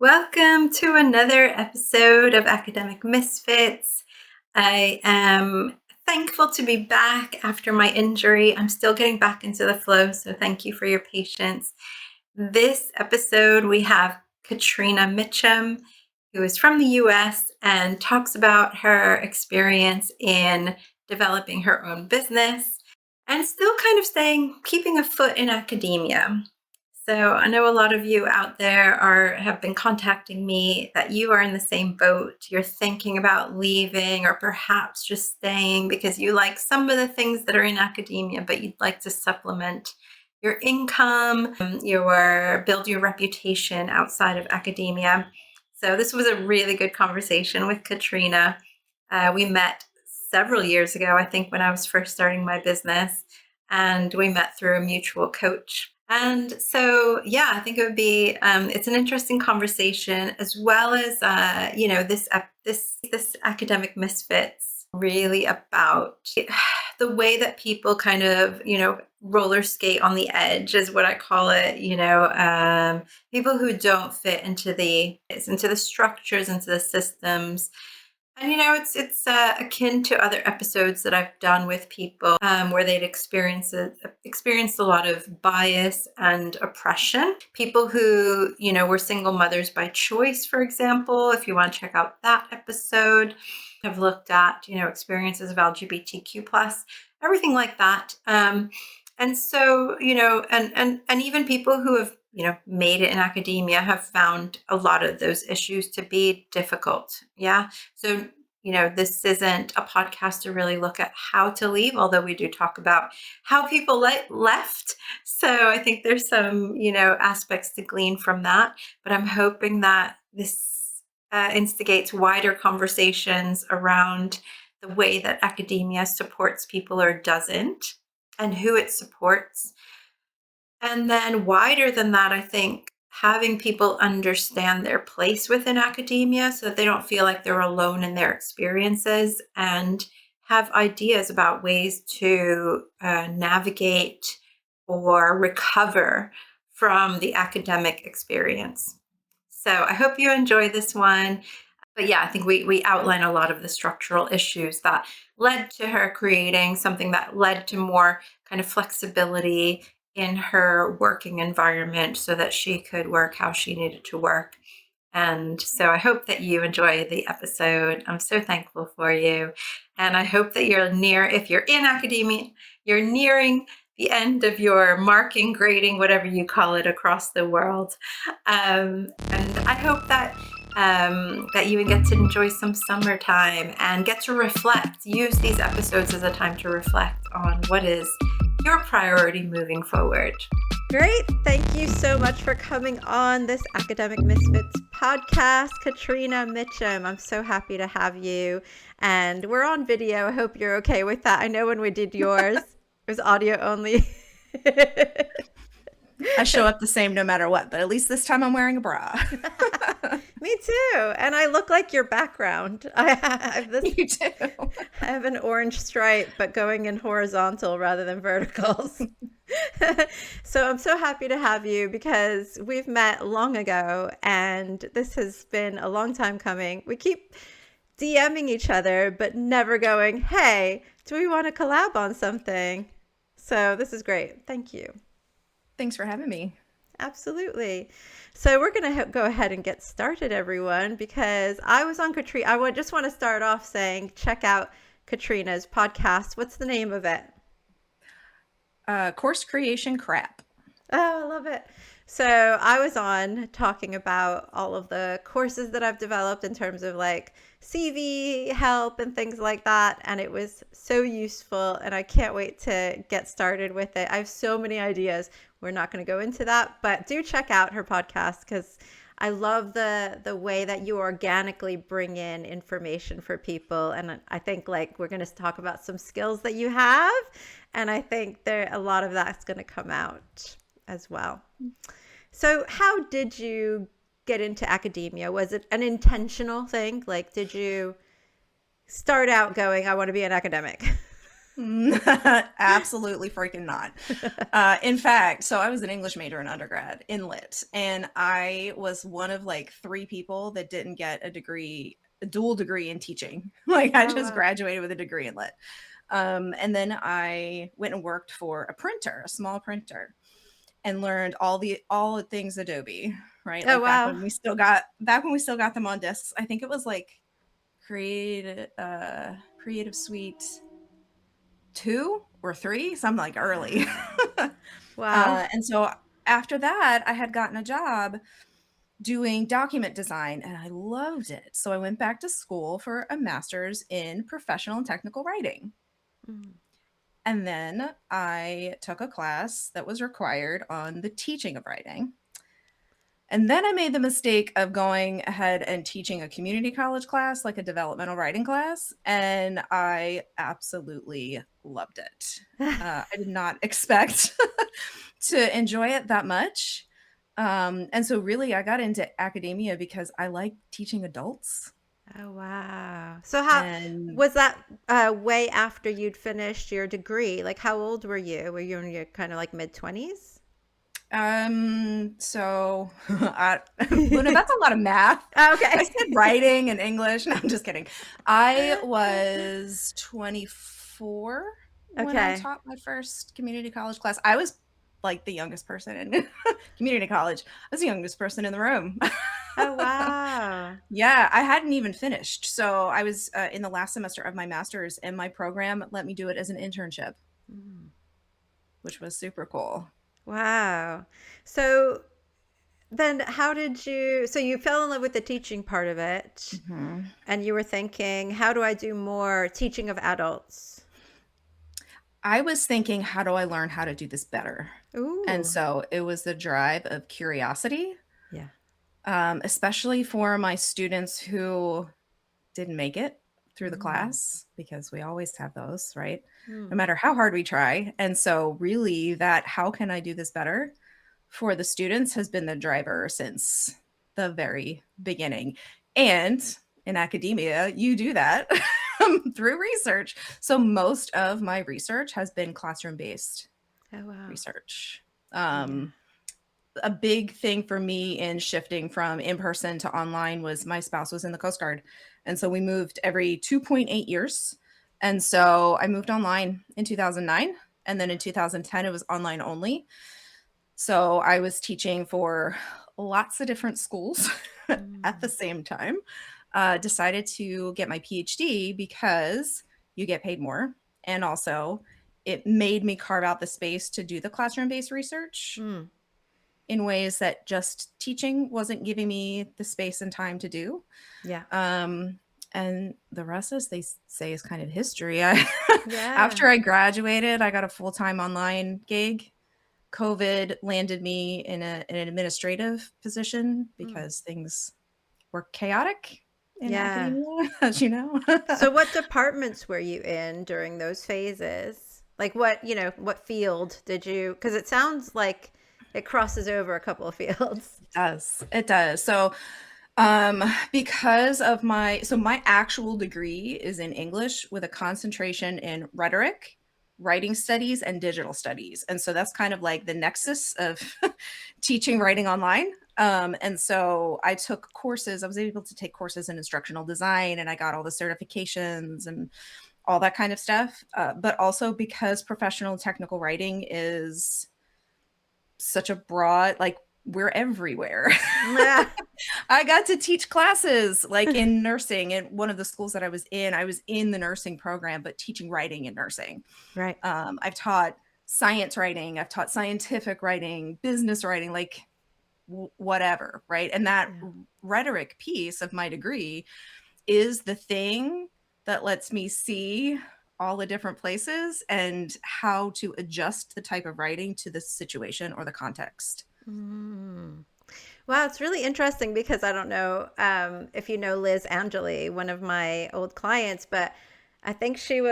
Welcome to another episode of Academic Misfits. I am thankful to be back after my injury. I'm still getting back into the flow, so thank you for your patience. This episode, we have Catrina Mitchum, who is from the US and talks about her experience in developing her own business and still kind of keeping a foot in academia. So I know a lot of you out there have been contacting me that you are in the same boat. You're thinking about leaving or perhaps just staying because you like some of the things that are in academia, but you'd like to supplement your income, build your reputation outside of academia. So this was a really good conversation with Catrina. We met several years ago, I think, when I was first starting my business, and we met through a mutual coach. And so, yeah, I think it would be, it's an interesting conversation, as well as, this academic misfits really about the way that people kind of, roller skate on the edge is what I call it. People who don't fit into the structures, into the systems. And it's akin to other episodes that I've done with people where they'd experienced a lot of bias and oppression. People who were single mothers by choice, for example. If you want to check out that episode, I've looked at experiences of LGBTQ plus, everything like that. And so and even people who have made it in academia have found a lot of those issues to be difficult. Yeah. So, this isn't a podcast to really look at how to leave, although we do talk about how people left. So I think there's some, aspects to glean from that. But I'm hoping that this instigates wider conversations around the way that academia supports people or doesn't, and who it supports. And then wider than that, I think having people understand their place within academia so that they don't feel like they're alone in their experiences, and have ideas about ways to navigate or recover from the academic experience. So I hope you enjoy this one. But yeah, I think we outline a lot of the structural issues that led to her creating something that led to more kind of flexibility in her working environment so that she could work how she needed to work. And so I hope that you enjoy the episode. I'm so thankful for you. And I hope that if you're in academia, you're nearing the end of your marking, grading, whatever you call it across the world. And I hope that you get to enjoy some summertime and get to reflect. Use these episodes as a time to reflect on what is your priority moving forward. Great. Thank you so much for coming on this Academic Misfits podcast, Catrina Mitchum. I'm so happy to have you. And we're on video. I hope you're okay with that. I know when we did yours, it was audio only. I show up the same no matter what, but at least this time I'm wearing a bra. Me too. And I look like your background. I have this. You too. I have an orange stripe, but going in horizontal rather than verticals. So I'm so happy to have you because we've met long ago and this has been a long time coming. We keep DMing each other, but never going, hey, do we want to collab on something? So this is great. Thank you. Thanks for having me. Absolutely. So we're going to go ahead and get started, everyone, because I was on Catrina. I just want to start off saying, check out Catrina's podcast. What's the name of it? Course Creation Crap. Oh, I love it. So I was on talking about all of the courses that I've developed in terms of like CV help and things like that. And it was so useful. And I can't wait to get started with it. I have so many ideas. We're not going to go into that, but do check out her podcast because I love the way that you organically bring in information for people. And I think like we're going to talk about some skills that you have. And I think a lot of that's going to come out as well. So how did you get into academia? Was it an intentional thing? Like, did you start out going, I want to be an academic? Absolutely freaking not. In fact, so I was an English major in undergrad in lit, and I was one of like three people that didn't get a degree, a dual degree in teaching. Like I Oh, just wow. graduated with a degree in lit. And then I went and worked for a printer, a small printer, and learned all the things Adobe, right? Oh, Like wow. back when we still got them on discs. I think it was like Creative Suite 2 or 3, some like early. Wow. And so after that, I had gotten a job doing document design and I loved it. So I went back to school for a master's in professional and technical writing. Mm. And then I took a class that was required on the teaching of writing. And then I made the mistake of going ahead and teaching a community college class, like a developmental writing class, and I absolutely loved it. I did not expect to enjoy it that much. And so, really, I got into academia because I like teaching adults. Oh, wow. So how And was that way after you'd finished your degree? Like how old were you? Were you in your kind of like mid-20s? so well, no, that's a lot of math. I Okay. said writing and English. No, I'm just kidding. I was 24 when I Okay. taught my first community college class. I was like the youngest person in community college. I was the youngest person in the room. Oh, wow. Yeah, I hadn't even finished. So I was in the last semester of my master's, and my program let me do it as an internship, Mm. which was super cool. Wow. So then how did you, so you fell in love with the teaching part of it Mhm. and you were thinking, how do I do more teaching of adults? I was thinking, how do I learn how to do this better? And Ooh. so it was the drive of curiosity, Yeah. especially for my students who didn't make it through the Mm. class, because we always have those, right? No Mm. matter how hard we try. And so, really, that how can I do this better for the students has been the driver since the very beginning. And in academia, you do that through research. So, most of my research has been classroom based Oh, wow. research. Yeah. Um, a big thing for me in shifting from in person to online was my spouse was in the Coast Guard. And so we moved every 2.8 years. And so I moved online in 2009. And then in 2010, it was online only. So I was teaching for lots of different schools at the Mm. same time. Decided to get my PhD because you get paid more. And also, it made me carve out the space to do the classroom based research Mm. in ways that just teaching wasn't giving me the space and time to do. Yeah. Um, and the rest, as they say, is kind of history. Yeah. After I graduated, I got a full time online gig. COVID landed me in an administrative position Mm. because things were chaotic in Yeah. academia, as you know. So what departments were you in during those phases? Like what, what field did you, because it sounds like it crosses over a couple of fields. It does. It does. So, because of my actual degree is in English with a concentration in rhetoric, writing studies, and digital studies. And so that's kind of like the nexus of teaching writing online. And so I took courses, I was able to take courses in instructional design, and I got all the certifications and all that kind of stuff. But also because professional technical writing is such a broad, like, we're everywhere. Yeah. I got to teach classes like in nursing in one of the schools that I was in. I was in the nursing program, but teaching writing in nursing. Right. I've taught science writing, I've taught scientific writing, business writing, like whatever, right? And that Yeah. rhetoric piece of my degree is the thing that lets me see all the different places and how to adjust the type of writing to the situation or the context. Mm. Wow, it's really interesting because I don't know if you know Liz Angeli, one of my old clients, but I think she's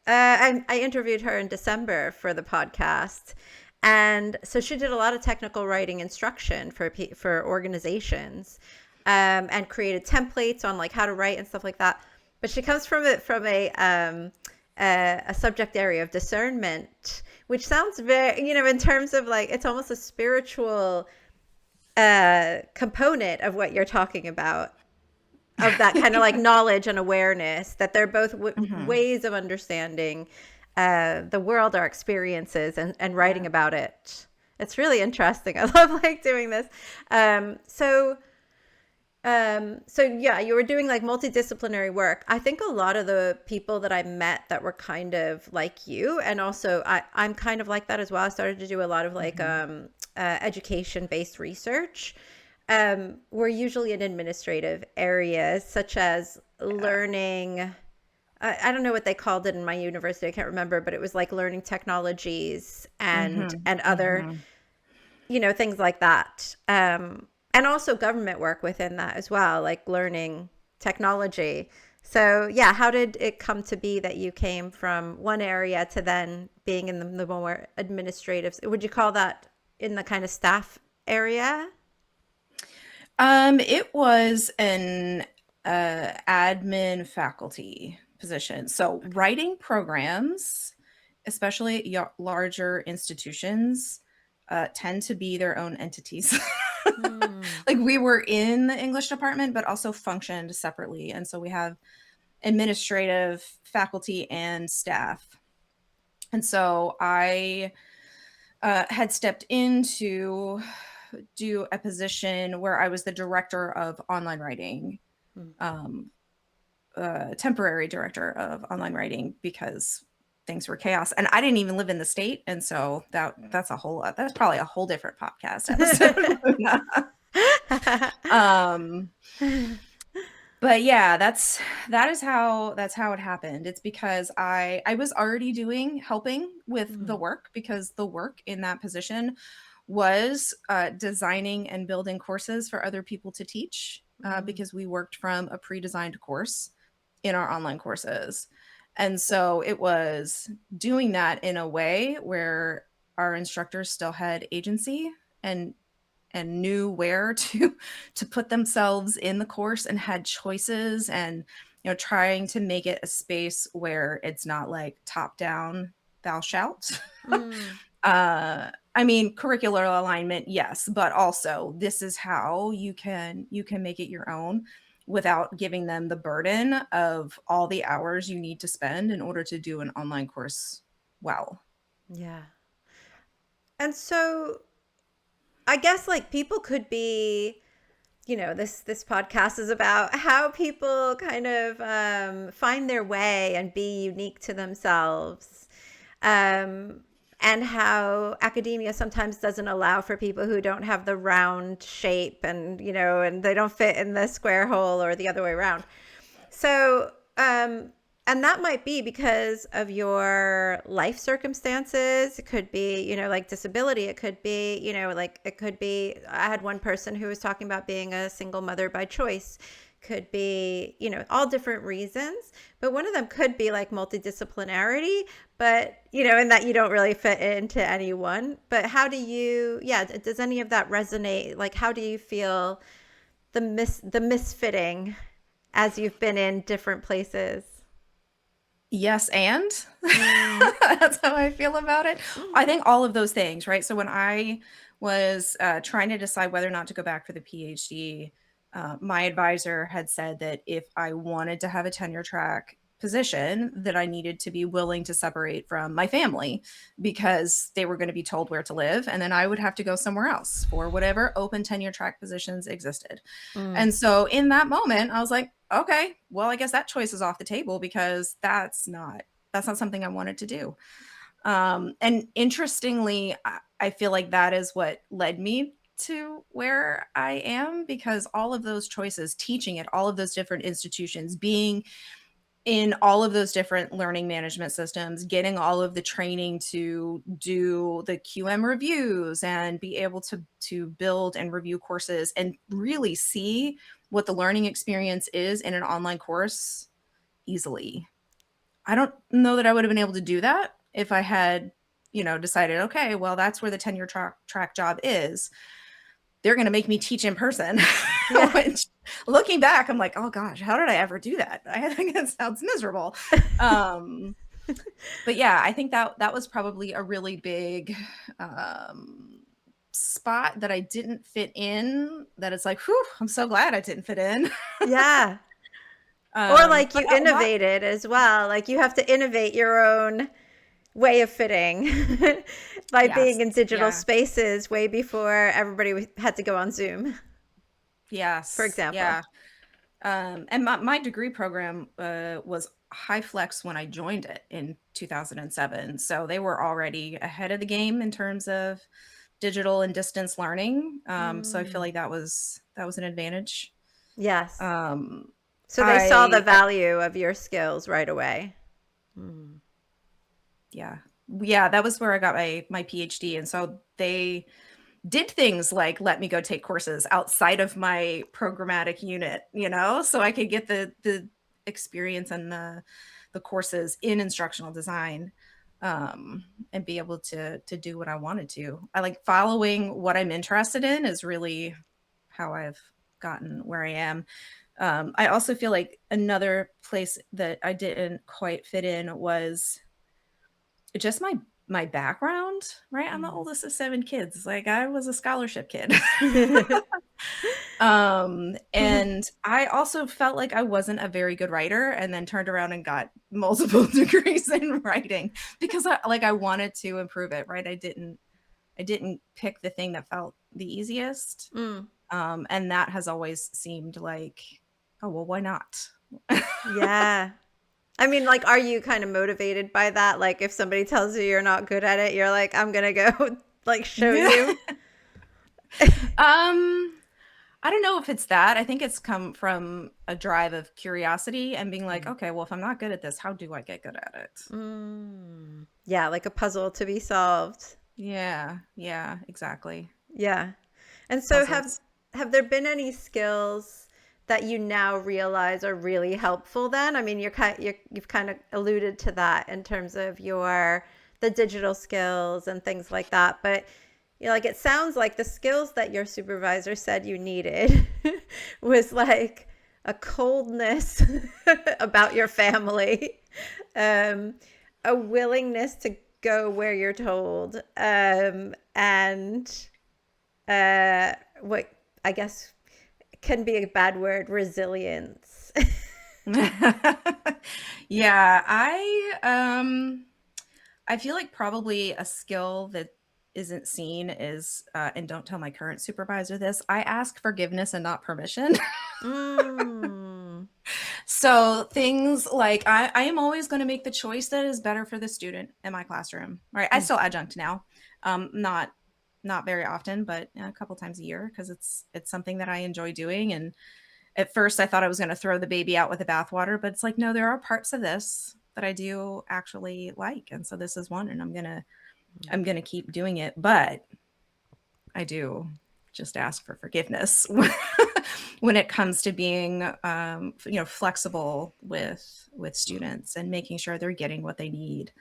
I interviewed her in December for the podcast. And so she did a lot of technical writing instruction for organizations and created templates on like how to write and stuff like that. But she comes from it from a a subject area of discernment, which sounds very, in terms of like, it's almost a spiritual component of what you're talking about, of that kind of like knowledge and awareness, that they're both Mhm. ways of understanding the world, our experiences, and writing Yeah. about it. It's really interesting. I love like doing this. Um, so so yeah, you were doing like multidisciplinary work. I think a lot of the people that I met that were kind of like you, and also I'm kind of like that as well. I started to do a lot of like Mhm. education based research. Were usually in administrative areas such as Yeah. learning. I don't know what they called it in my university. I can't remember, but it was like learning technologies Mhm. and other, Mhm. things like that. And also government work within that as well, like learning technology. So, yeah, how did it come to be that you came from one area to then being in the more administrative? Would you call that in the kind of staff area? It was an admin faculty position. So Okay. writing programs, especially at larger institutions, tend to be their own entities. Hmm. Like we were in the English department, but also functioned separately. And so we have administrative faculty and staff. And so I had stepped into do a position where I was the director of online writing, um, temporary director of online writing because things were chaos, and I didn't even live in the state, and so that's probably a whole different podcast episode. um, but yeah, that's how it happened. It's because I was already doing helping with the Hmm. work because the work in that position was designing and building courses for other people to teach Hmm. because we worked from a pre-designed course in our online courses. And so it was doing that in a way where our instructors still had agency and knew where to put themselves in the course and had choices, and trying to make it a space where it's not like top down thou shalt. Hmm. I mean, curricular alignment, yes, but also this is how you can make it your own without giving them the burden of all the hours you need to spend in order to do an online course well. Yeah. And so I guess like people could be, this podcast is about how people kind of find their way and be unique to themselves. Um, and how academia sometimes doesn't allow for people who don't have the round shape, and they don't fit in the square hole or the other way around. So, and that might be because of your life circumstances. It could be, like disability. It could be, like it could be. I had one person who was talking about being a single mother by choice. Could be, all different reasons. But one of them could be like multidisciplinarity, but, in that you don't really fit into any one. But how do you, yeah, does any of that resonate? Like, how do you feel the misfitting as you've been in different places? Yes, and Mm. that's how I feel about it. I Mm. think all of those things, right? So when I was trying to decide whether or not to go back for the PhD, my advisor had said that if I wanted to have a tenure track position, that I needed to be willing to separate from my family because they were going to be told where to live, and then I would have to go somewhere else for whatever open tenure track positions existed. Mm. And so in that moment, I was like, okay, well, I guess that choice is off the table because that's not something I wanted to do. And interestingly, I feel like that is what led me to where I am because all of those choices, teaching at all of those different institutions, being in all of those different learning management systems, getting all of the training to do the QM reviews and be able to build and review courses and really see what the learning experience is in an online course easily. I don't know that I would have been able to do that if I had, decided, okay, well, that's where the tenure track job is. They're going to make me teach in person. Yeah. Which, looking back, I'm like, oh gosh, how did I ever do that? I think it sounds miserable. Um, But yeah, I think that was probably a really big spot that I didn't fit in. That it's like, whew, I'm so glad I didn't fit in. Yeah. Or like But you a lot, innovated as well. Like you have to innovate your own way of fitting by being yes, in digital yeah, spaces way before everybody had to go on Zoom, for yes, example. yeah. And my degree program was high flex when I joined it in 2007. So they were already ahead of the game in terms of digital and distance learning. So I feel Mm. like that was an advantage. Yes. Um, So they saw the I value of your skills right away. Mm. yeah, yeah, that was where I got my PhD, and so they did things like let me go take courses outside of my programmatic unit, so I could get the experience and the courses in instructional design, and be able to do what I wanted to. I like following what I'm interested in is really how I've gotten where I am. I also feel like another place that I didn't quite fit in was just my background, right? I'm the Mm. oldest of 7 kids, like, I was a scholarship kid. And I also felt like I wasn't a very good writer and then turned around and got multiple degrees in writing because I wanted to improve it, right? I didn't pick the thing that felt the easiest, Mm. and that has always seemed like, "Oh, well, why not?" Yeah. I mean, like, are you kind of motivated by that? Like, if somebody tells you you're not good at it, you're like, I'm gonna go like show Yeah. you. Um I don't know if it's that. I think it's come from a drive of curiosity and being like, Mm. okay, well, if I'm not good at this, how do I get good at it? Mm. Yeah, like a puzzle to be solved. Yeah, yeah, exactly. Yeah. And so Puzzles. have there been any skills that you now realize are really helpful then? I mean, you've kind of alluded to that in terms of your the digital skills and things like that, but like it sounds like the skills that your supervisor said you needed was like a coldness about your family, um, a willingness to go where you're told, and what I guess can be a bad word, resilience. Yeah, I feel like probably a skill that isn't seen is and don't tell my current supervisor this, I ask forgiveness and not permission. Mm. So things like I am always going to make the choice that is better for the student in my classroom. Right. I Mm. still adjunct now. Not very often, but a couple times a year because it's something that I enjoy doing. And at first I thought I was going to throw the baby out with the bathwater, but it's like, no, there are parts of this that I do actually like. And so this is one and I'm gonna keep doing it. But I do just ask for forgiveness when it comes to being flexible with students and making sure they're getting what they need.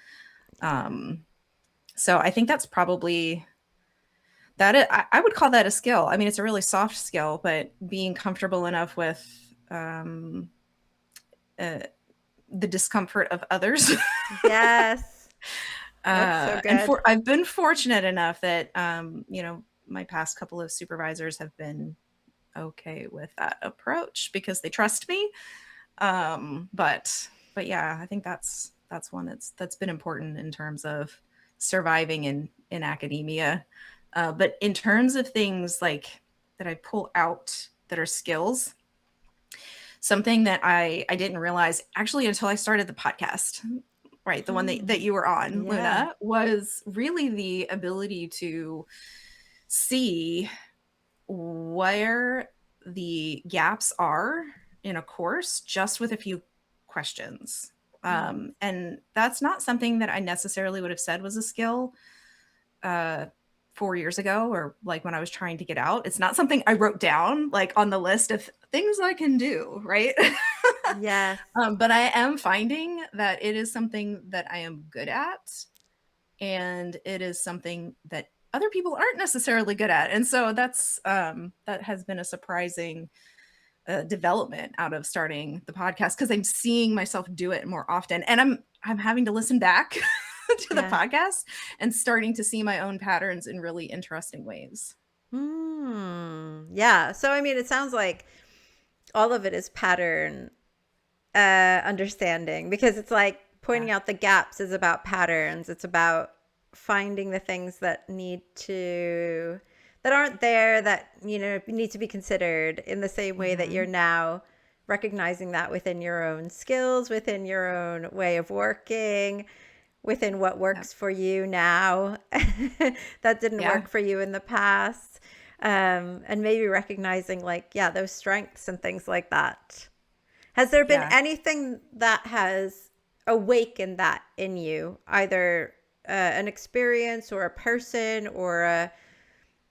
um, so I think that's probably I would call that a skill. I mean, it's a really soft skill, but being comfortable enough with um, uh, the discomfort of others. Yes, that's so And good. I've been fortunate enough that my past couple of supervisors have been okay with that approach because they trust me. But yeah, I think that's one that's been important in terms of surviving in academia. But in terms of things like that I pull out that are skills, something that I didn't realize actually until I started the podcast, right? The one that Hmm. you were on, Yeah. Luna, was really the ability to see where the gaps are in a course just with a few questions. Mm. And that's not something that I necessarily would have said was a skill uh, 4 years ago or like when I was trying to get out. It's not something I wrote down like on the list of things I can do, right? Yes. But I am finding that it is something that I am good at and it is something that other people aren't necessarily good at. And so that has been a surprising development out of starting the podcast because I'm seeing myself do it more often. And I'm having to listen back to the Yeah. podcast and starting to see my own patterns in really interesting ways. Yeah. So I mean, it sounds like all of it is pattern understanding, because it's like Yeah. pointing out the gaps is about patterns. It's about finding the things that that aren't there, that need to be considered, in the same way that you're Mhm. now recognizing that within your own skills, within your own way of working, within what Yep. works for you now that didn't Yeah. work for you in the past. And maybe recognizing, like, yeah, those strengths and things like that. Has there been Yeah. anything that has awakened that in you, either an experience or a person or a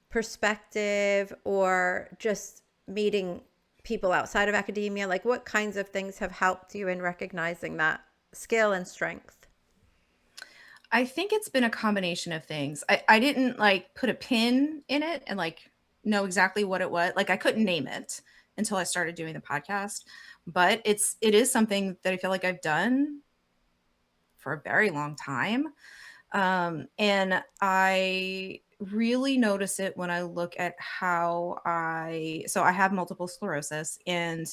perspective, or just meeting people outside of academia? Like, what kinds of things have helped you in recognizing that skill and strength? I think it's been a combination of things. I didn't like put a pin in it and like know exactly what it was. Like I couldn't name it until I started doing the podcast. But it is something that I feel like I've done for a very long time. And I really notice it when I look at how so I have multiple sclerosis, and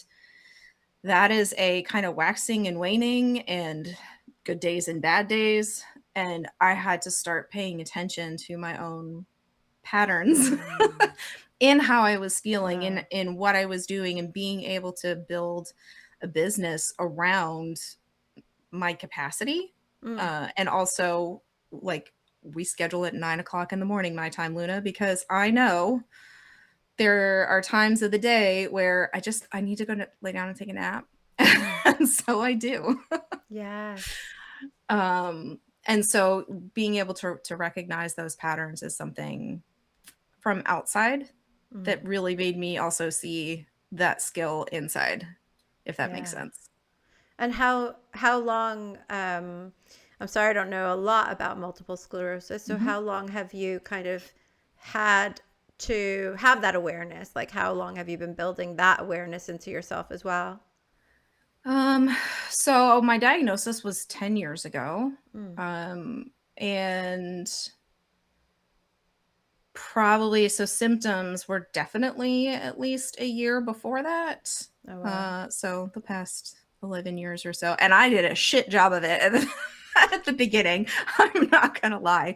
that is a kind of waxing and waning and good days and bad days. And I had to start paying attention to my own patterns Mm, in how I was feeling, wow. in what I was doing, and being able to build a business around my capacity. Mm, And also, like, we schedule it 9 o'clock in the morning, my time, Luna, because I know there are times of the day where I need to go to lay down and take a nap. mm. And so I do. Yes. And so being able to recognize those patterns is something from outside that Mm, really made me also see that skill inside, if that makes yeah. sense. And how long, I'm sorry, I don't know a lot about multiple sclerosis. So Mhm. how long have you kind of had to have that awareness? Like, how long have you been building that awareness into yourself as well? Um, so my diagnosis was 10 years ago. Mm. And probably so symptoms were definitely at least a year before that. Oh, wow. So the past 11 years or so. And I did a shit job of it at at the beginning. I'm not gonna lie.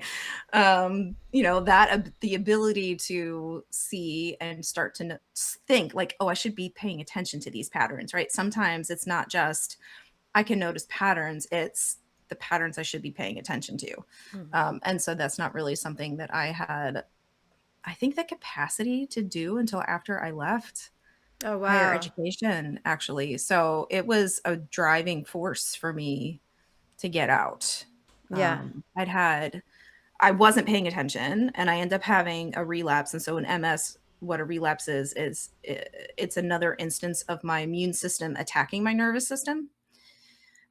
That the ability to see and start to think like, oh, I should be paying attention to these patterns, right? Sometimes it's not just I can notice patterns, it's the patterns I should be paying attention to. Mm. And so that's not really something that I had, I think, the capacity to do until after I left Oh, higher wow. education, actually. So it was a driving force for me to get out. Yeah. I wasn't paying attention, and I ended up having a relapse. And so in MS, what a relapse is it's another instance of my immune system attacking my nervous system.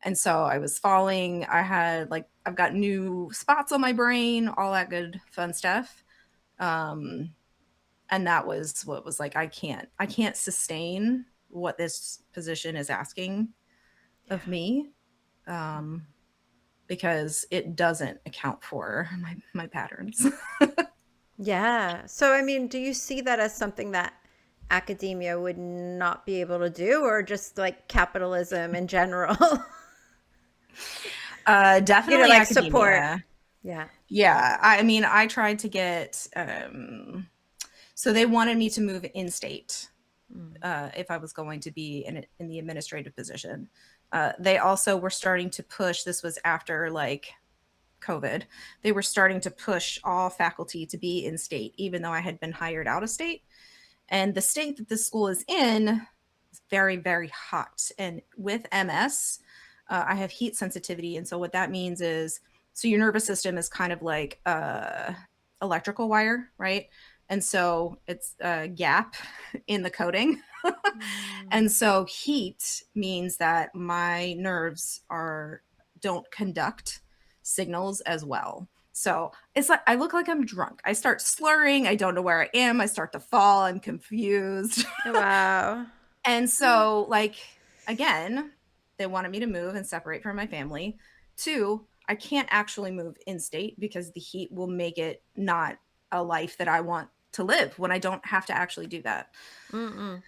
And so I was falling. I've got new spots on my brain, all that good fun stuff. Um, and that was what was like, I can't sustain what this position is asking of Yeah. me. Um, because it doesn't account for my patterns. Yeah. So, I mean, do you see that as something that academia would not be able to do, or just like capitalism in general? Definitely Like support. academia. Yeah. Yeah, I mean, I tried to get so they wanted me to move in state Mm. if I was going to be in the administrative position. They also were starting to push. This was after like COVID. They were starting to push all faculty to be in state, even though I had been hired out of state. And the state that this school is in is very, very hot. And with MS, I have heat sensitivity. And so what that means is, so your nervous system is kind of like electrical wire, right? And so it's a gap in the coding. Mm. And so heat means that my nerves are don't conduct signals as well. So it's like I look like I'm drunk. I start slurring. I don't know where I am. I start to fall. I'm confused. Wow. And so, like, again, they wanted me to move and separate from my family. Two, I can't actually move in state because the heat will make it not a life that I want to live when I don't have to actually do that. Mm-mm.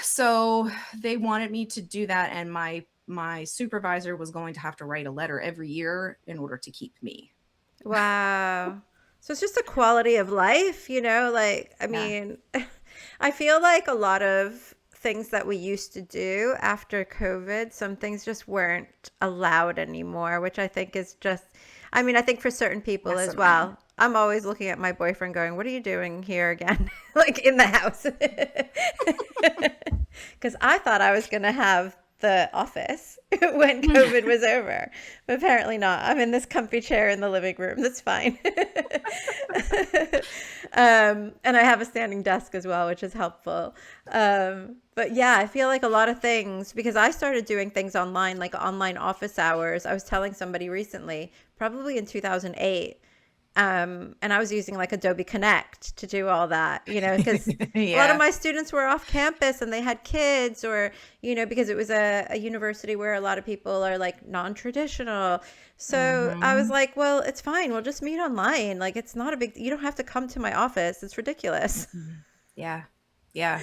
So they wanted me to do that, and my supervisor was going to have to write a letter every year in order to keep me. Wow. So it's just a quality of life, like, I Yeah. mean, I feel like a lot of things that we used to do after COVID, some things just weren't allowed anymore, which I think is just, I mean, I think for certain people That's as annoying. well. I'm always looking at my boyfriend going, "What are you doing here again?" Like in the house. Because I thought I was going to have the office when COVID was over, but apparently not. I'm in this comfy chair in the living room. That's fine. And I have a standing desk as well, which is helpful. But yeah, I feel like a lot of things, because I started doing things online, like online office hours. I was telling somebody recently, probably in 2008. And I was using like Adobe Connect to do all that, because a lot of Yeah. my students were off campus and they had kids, or, because it was a university where a lot of people are like non-traditional. So I was Hmm. like, well, it's fine. We'll just meet online. Like, it's not a big, you don't have to come to my office. It's ridiculous. Yeah. Yeah.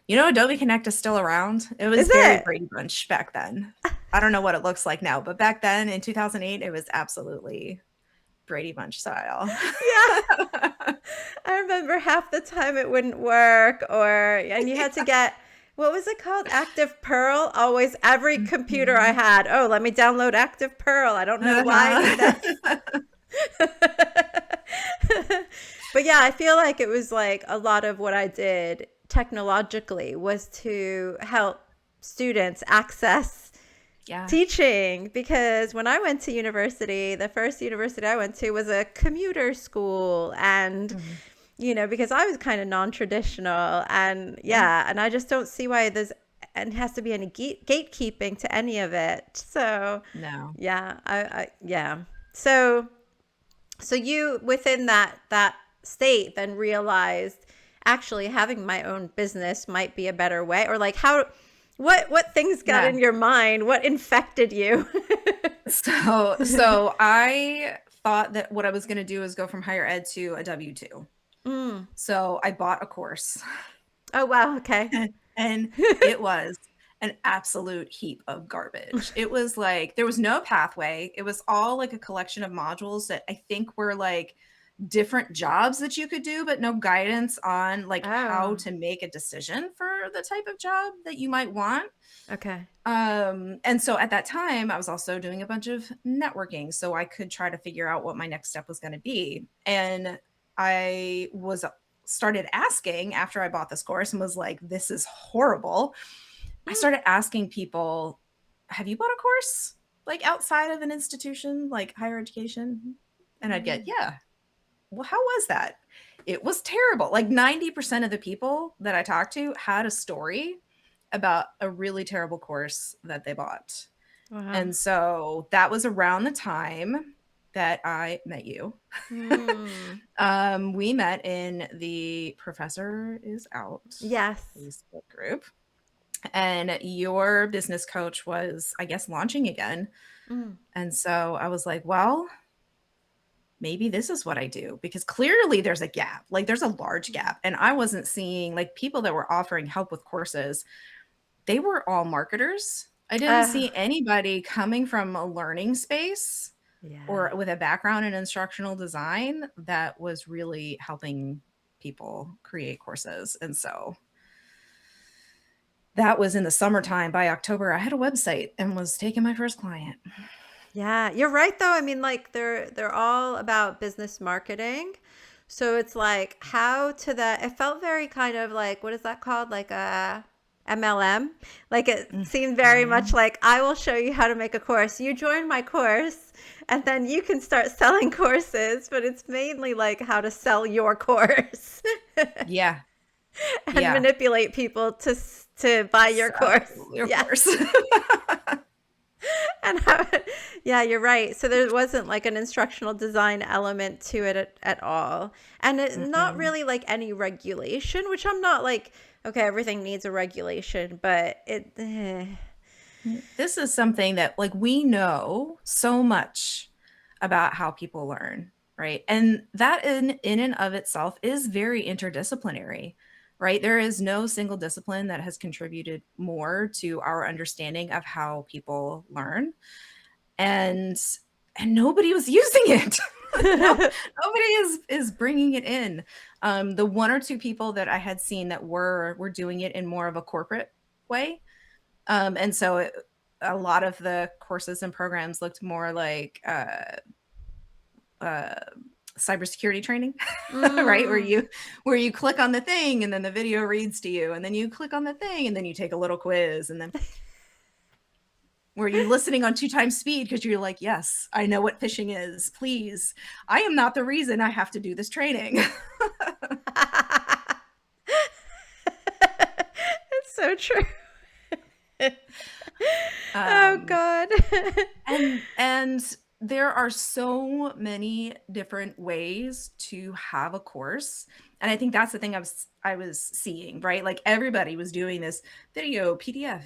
You know, Adobe Connect is still around. It was Is very it? Brady Bunch back then. I don't know what it looks like now, but back then in 2008, it was absolutely Brady Bunch style. Yeah. I remember half the time it wouldn't work, and you had to get, what was it called? Active Pearl. Always, every computer I Mhm. had, oh, let me download Active Pearl. I don't know why I need that. Uh-huh. But yeah, I feel like it was like a lot of what I did technologically was to help students access Yeah. teaching, because when I went to university, the first university I went to was a commuter school, and Mhm. because I was kind of non-traditional, and Yeah. yeah, and I just don't see why there's and has to be any gatekeeping to any of it. So No. yeah, yeah. So you, within that state, then realized actually having my own business might be a better way, or like how, what things got Yeah. in your mind? What infected you? So I thought that what I was going to do is go from higher ed to a W-2. Mm. So I bought a course Oh wow, okay. and it was an absolute heap of garbage. It was like there was no pathway. It was all like a collection of modules that I think were like different jobs that you could do, but no guidance on like how Oh, to make a decision for the type of job that you might want. okay. And so at that time, I was also doing a bunch of networking so I could try to figure out what my next step was going to be. And I was started asking after I bought this course and was like, this is horrible. I Mm. started asking people, have you bought a course like outside of an institution, like higher education? And I'd get, Mm. yeah. Well, how was that? It was terrible. Like 90% of the people that I talked to had a story about a really terrible course that they bought. Wow. And so that was around the time that I met you. Mm. We met in the Professor is Out Yes. Facebook group, and your business coach was, I guess, launching again. Mm. And so I was like, well, maybe this is what I do, because clearly there's a gap. Like there's a large gap. And I wasn't seeing like people that were offering help with courses, they were all marketers. I didn't Uh, see anybody coming from a learning space yeah. or with a background in instructional design that was really helping people create courses. And so that was in the summertime. By October, I had a website and was taking my first client. Yeah, you're right though. I mean, like they're all about business marketing. So it's like how to that, it felt very kind of like, what is that called? Like a MLM. Like it seemed very much Mhm. like, I will show you how to make a course. You join my course and then you can start selling courses, but it's mainly like how to sell your course Yeah. and Yeah. manipulate people to buy your course. So, of Yeah. course. And yeah, you're right. So there wasn't like an instructional design element to it at all. And not Mm-mm. really like any regulation, which I'm not like, okay, everything needs a regulation, but This is something that like we know so much about how people learn, right? And that in and of itself is very interdisciplinary, right? There is no single discipline that has contributed more to our understanding of how people learn. And nobody was using it. No, nobody is bringing it in. The one or two people that I had seen that were doing it in more of a corporate way, and so a lot of the courses and programs looked more like uh, cybersecurity training, right? Mm. Where you click on the thing and then the video reads to you, and then you click on the thing and then you take a little quiz, and then were you listening on 2 times speed because you're like, yes, I know what phishing is. Please, I am not the reason I have to do this training. It's so true. Oh um, God. and there are so many different ways to have a course, and I think that's the thing I was seeing, right? Like everybody was doing this video PDF.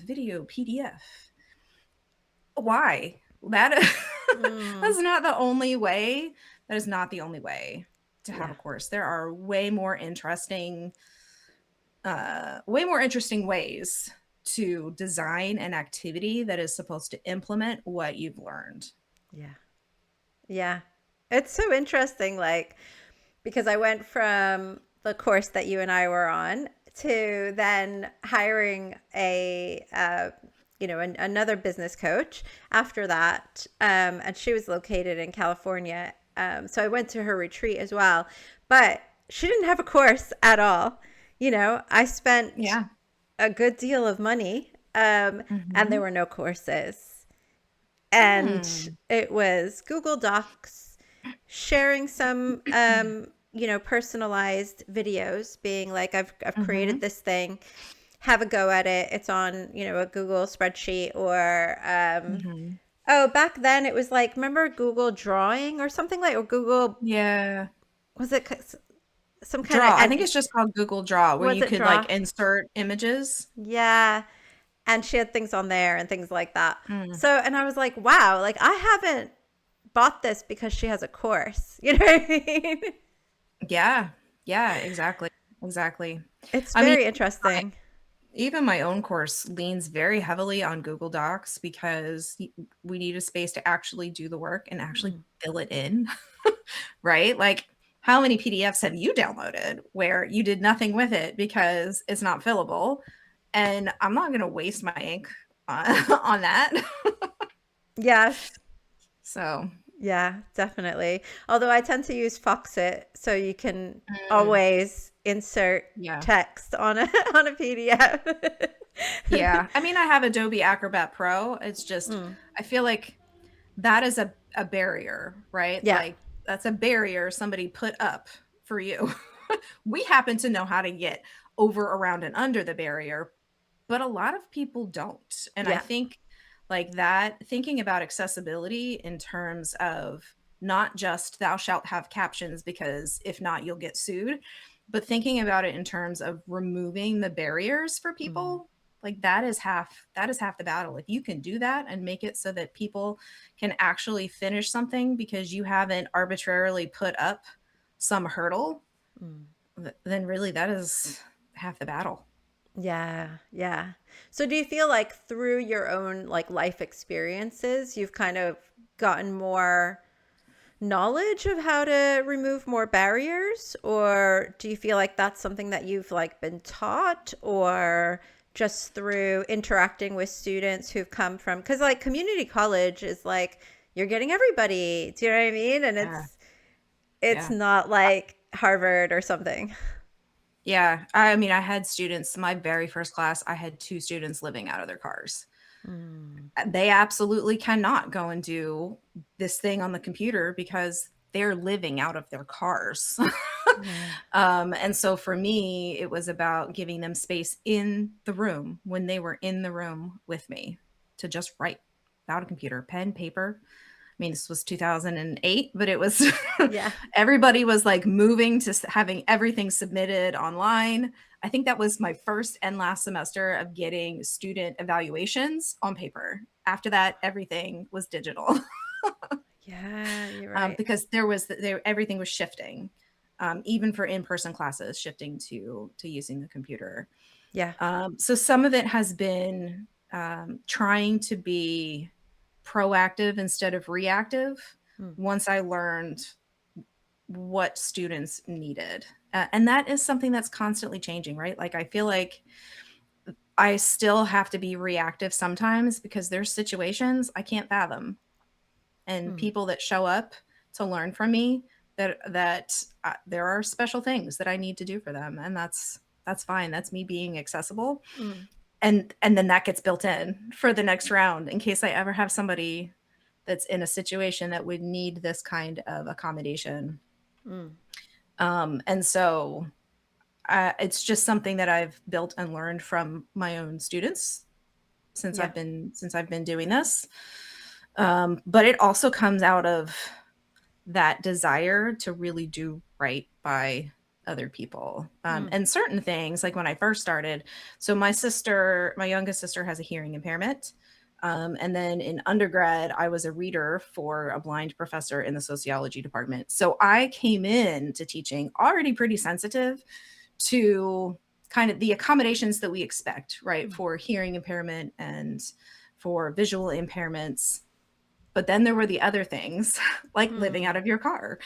Why? That Mm, that's not the only way. That is not the only way to have a yeah. course. There are way more interesting ways to design an activity that is supposed to implement what you've learned. Yeah. Yeah. It's so interesting, like, because I went from the course that you and I were on to then hiring another business coach after that. And she was located in California. So I went to her retreat as well, but she didn't have a course at all. I spent Yeah. a good deal of money, and there Mhm. were no courses. And Mm. it was Google Docs, sharing some personalized videos, being like, I've created Mhm. this thing, have a go at it. It's on, a Google spreadsheet, or Mhm. oh, back then it was like, remember Google Drawing or something, like, or Google, Yeah. was it some kind of, Draw. I think and it's just called Google Draw where was you it could like Draw? insert images. Yeah. And she had things on there and things like that. Mm. So, and I was like, wow, like I haven't bought this because she has a course. You know what I mean? Yeah. Yeah, exactly. Exactly. It's I mean, very interesting. even my own course leans very heavily on Google Docs because we need a space to actually do the work and actually Mm. fill it in, right? Like, how many PDFs have you downloaded where you did nothing with it because it's not fillable? And I'm not going to waste my ink on, on that. Yes. So, Yeah, definitely. Although I tend to use Foxit, so you can mm, always insert yeah. text on a on a PDF. Yeah. I mean, I have Adobe Acrobat Pro. It's just, Mm. I feel like that is a barrier, right? Yeah. Like that's a barrier somebody put up for you. We happen to know how to get over, around, and under the barrier, but a lot of people don't. And I Yeah. think like that, thinking about accessibility in terms of not just thou shalt have captions because if not, you'll get sued, but thinking about it in terms of removing the barriers for Mm. people, like that is half the battle. If you can do that and make it so that people can actually finish something because you haven't arbitrarily put up some hurdle, Mm. then really that is half the battle. Yeah, yeah. So do you feel like through your own like life experiences, you've kind of gotten more knowledge of how to remove more barriers, or do you feel like that's something that you've like been taught, or just through interacting with students who've come from, because like community college is like you're getting everybody, do you know what I mean? And Yeah. it's Yeah. not like Harvard or something. Yeah. I mean, I had students, my very first class, I had two students living out of their cars. Mm. They absolutely cannot go and do this thing on the computer because they're living out of their cars. Yeah. And so for me, it was about giving them space in the room when they were in the room with me to just write without a computer, pen, paper. mean, this was 2008, but it was Yeah. everybody was like moving to having everything submitted online. I think that was my first and last semester of getting student evaluations on paper. After that, everything was digital. Yeah, you're right. Because everything was shifting, even for in-person classes, shifting to using the computer. Yeah. So some of it has been trying to be proactive instead of reactive Mm, once I learned what students needed. And that is something that's constantly changing, right? Like, I feel like I still have to be reactive sometimes because there's situations I can't fathom, and mm, people that show up to learn from me, that there are special things that I need to do for them, and that's fine. That's me being accessible, mm, and then that gets built in for the next round in case I ever have somebody that's in a situation that would need this kind of accommodation. mm. And so it's just something that I've built and learned from my own students Yeah. since I've been doing this. But it also comes out of that desire to really do right by other people. Mm, And certain things, like when I first started, so my youngest sister has a hearing impairment. And then in undergrad, I was a reader for a blind professor in the sociology department. So I came in to teaching already pretty sensitive to kind of the accommodations that we expect, right, mm, for hearing impairment and for visual impairments. But then there were the other things, like living out mm, of your car,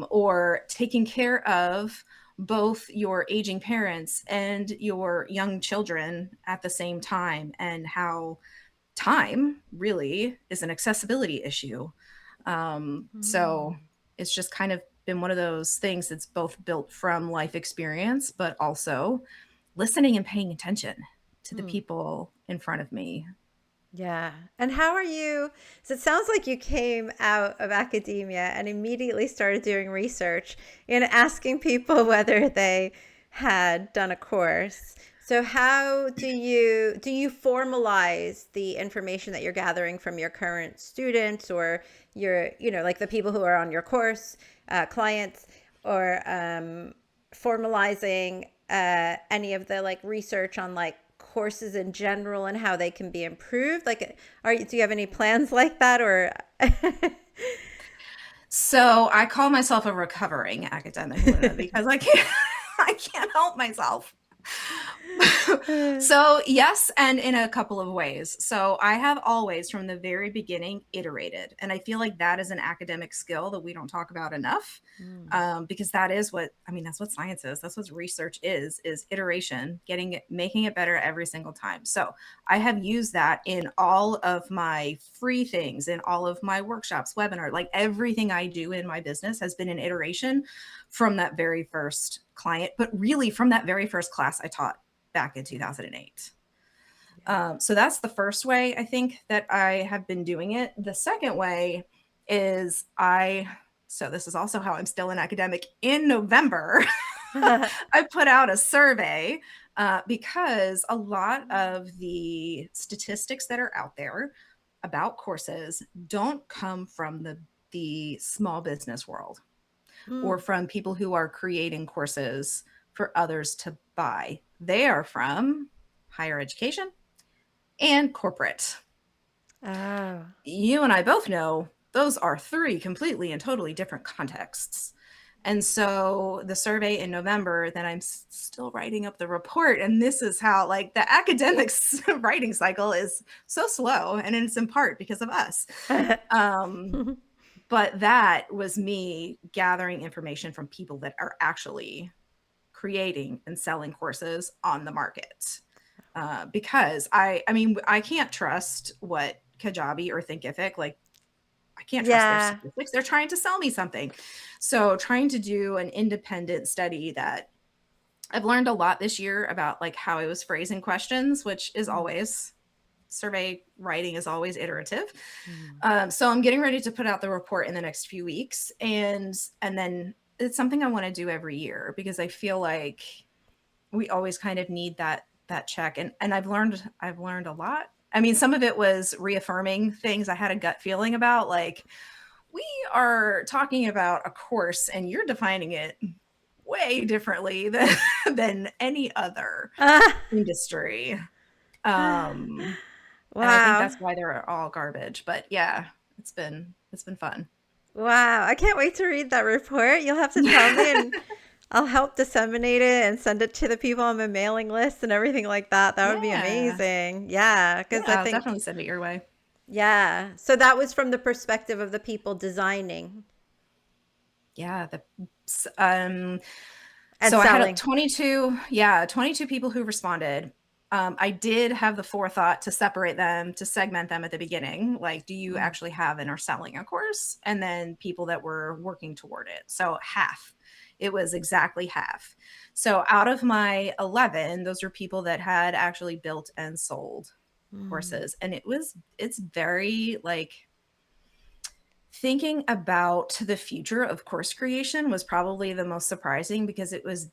or taking care of both your aging parents and your young children at the same time, and how time really is an accessibility issue. So mm, it's just kind of been one of those things that's both built from life experience, but also listening and paying attention to the mm. people in front of me. Yeah. And how are you? So it sounds like you came out of academia and immediately started doing research and asking people whether they had done a course. So how do you formalize the information that you're gathering from your current students or like the people who are on your course, clients, or formalizing any of the like research on like courses in general and how they can be improved? Like, do you have any plans like that, or? So I call myself a recovering academic, Luna, because I can't I can't help myself. So yes, and in a couple of ways. So I have always, from the very beginning, iterated, and I feel like that is an academic skill that we don't talk about enough, Mm, because that is what I mean. That's what science is. That's what research is iteration, making it better every single time. So I have used that in all of my free things, in all of my workshops, webinar, like everything I do in my business has been an iteration from that very first client, but really from that very first class I taught back in 2008. yeah. So that's the first way I think that I have been doing it. The second way is so this is also how I'm still an academic. In November, I put out a survey because a lot of the statistics that are out there about courses don't come from the small business world or Mm. from people who are creating courses for others to buy. They are from higher education and corporate. Oh. You and I both know those are three completely and totally different contexts. And so the survey in November, then I'm still writing up the report. And this is how, like, the academics writing cycle is so slow. And it's in part because of us. Um, but that was me gathering information from people that are actually creating and selling courses on the market. Because I mean, I can't trust what Kajabi or Thinkific, like, I can't trust their Yeah. statistics. They're trying to sell me something. So trying to do an independent study that I've learned a lot this year about, like, how I was phrasing questions, which is Mm, always survey writing is always iterative. mm, So I'm getting ready to put out the report in the next few weeks, and then it's something I want to do every year because I feel like we always kind of need that check. And I've learned a lot I mean, some of it was reaffirming things I had a gut feeling about, like, we are talking about a course and you're defining it way differently than than any other Ah, industry. And I think wow. that's why they're all garbage. But yeah, it's been fun. Wow. I can't wait to read that report. You'll have to tell me and I'll help disseminate it and send it to the people on my mailing list and everything like that. That would be Yeah. amazing. Yeah, because I Yeah, I'll think, definitely send it your way. yeah. So that was from the perspective of the people designing Yeah, um and so I had a selling. 22, yeah, 22 people who responded. I did have the forethought to separate them, to segment them at the beginning. Like, do you Mm. actually have and are selling a course? And then people that were working toward it. So half. It was exactly half. So out of my 11, those are people that had actually built and sold Mm. courses. And it's very like, thinking about the future of course creation was probably the most surprising because it was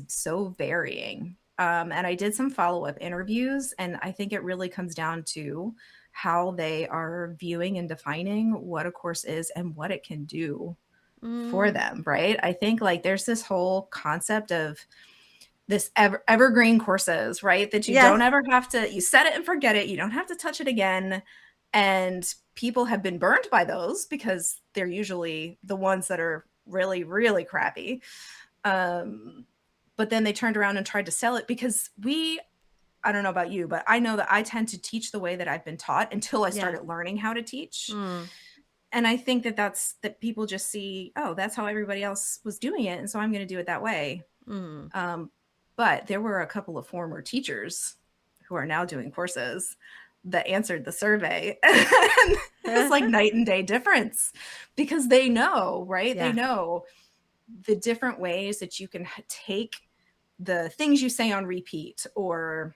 so varying. And I did some follow-up interviews, and I think it really comes down to how they are viewing and defining what a course is and what it can do for Mm. them, right? I think like there's this whole concept of this evergreen courses, right? That you don't Yes. ever have to, you set it and forget it. You don't have to touch it again. And people have been burned by those because they're usually the ones that are really, really crappy. Um, but then they turned around and tried to sell it because I don't know about you, but I know that I tend to teach the way that I've been taught until I Yeah. started learning how to teach. Mm. And I think that that people just see, oh, that's how everybody else was doing it. And so I'm going to do it that way. Mm. Um, but there were a couple of former teachers who are now doing courses that answered the survey. And it's like night and day difference because they know, right? They Yeah. know the different ways that you can take the things you say on repeat or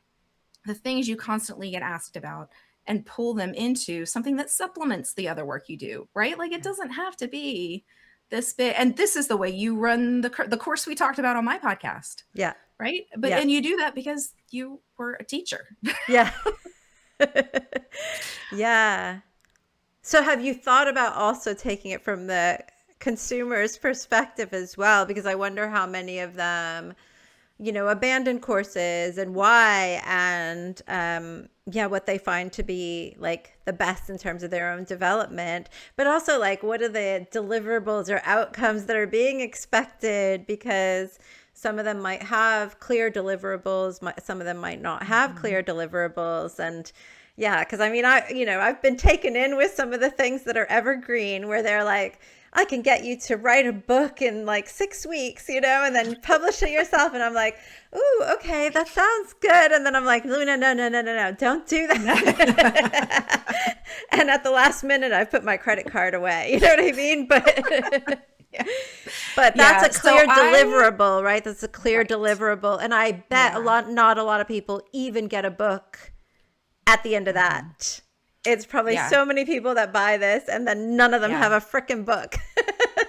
the things you constantly get asked about and pull them into something that supplements the other work you do, right? Like it doesn't have to be this bit. And this is the way you run the course we talked about on my podcast, Yeah. right? But Yeah. and you do that because you were a teacher. Yeah. Yeah. So have you thought about also taking it from the consumer's perspective as well? Because I wonder how many of them, abandon courses and why, and yeah, what they find to be like the best in terms of their own development, but also like what are the deliverables or outcomes that are being expected, because some of them might have clear deliverables, some of them might not have Mhm. clear deliverables. And yeah, because I mean, I've been taken in with some of the things that are evergreen where they're like, I can get you to write a book in like 6 weeks, and then publish it yourself. And I'm like, ooh, okay, that sounds good. And then I'm like, Luna, no, no, no, no, no, don't do that. And at the last minute, I put my credit card away. You know what I mean? But Yeah. but that's a Yeah. So clear deliverable, right? That's a clear right. deliverable. And I bet Yeah. not a lot of people even get a book at the end of Mhm. that. It's probably Yeah. so many people that buy this, and then none of them Yeah. have a freaking book.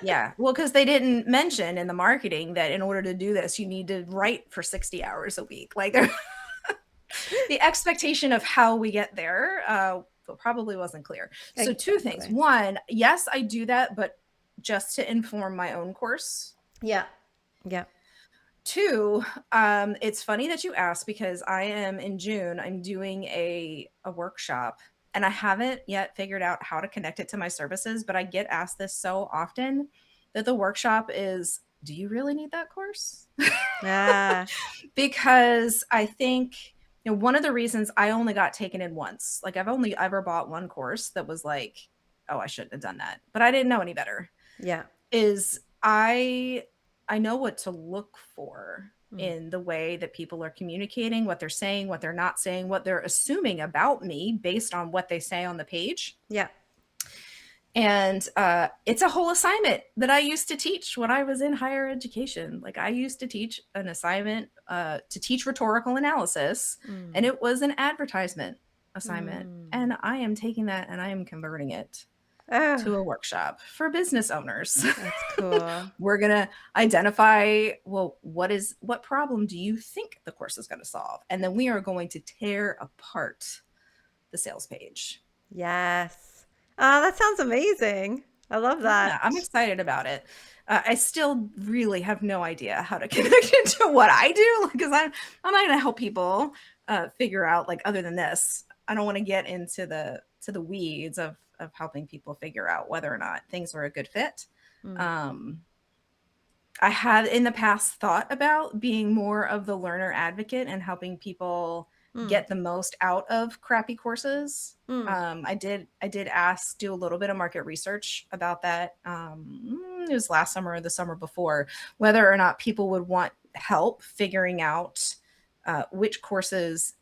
Yeah. Well, because they didn't mention in the marketing that in order to do this, you need to write for 60 hours a week. Like the expectation of how we get there probably wasn't clear. So, two things. Exactly. One, yes, I do that, but just to inform my own course. Yeah. Yeah. Two, it's funny that you asked because I am in June, I'm doing a workshop and I haven't yet figured out how to connect it to my services, but I get asked this so often that the workshop is, do you really need that course? Yeah. Because I think one of the reasons I only got taken in once, like I've only ever bought one course that was like, oh, I shouldn't have done that, but I didn't know any better, Yeah. is I know what to look for Mm. in the way that people are communicating, what they're saying, what they're not saying, what they're assuming about me based on what they say on the page. Yeah. And it's a whole assignment that I used to teach when I was in higher education. Like I used to teach an assignment to teach rhetorical analysis, and Mm. it was an advertisement assignment. Mm. And I am taking that and I am converting it Oh, to a workshop for business owners. that's cool. We're going to identify, well, what problem do you think the course is going to solve? And then we are going to tear apart the sales page. Yes. Oh, that sounds amazing. I love Yeah, I'm that. excited about it. I still really have no idea how to connect it to what I do because I'm not going to help people figure out like other than this. I don't want to get into the weeds of helping people figure out whether or not things are a good fit. Mm, Um, I had in the past thought about being more of the learner advocate and helping people mm, get the most out of crappy courses. mm, I did ask, do a little bit of market research about that. It was last summer or the summer before, whether or not people would want help figuring out which courses,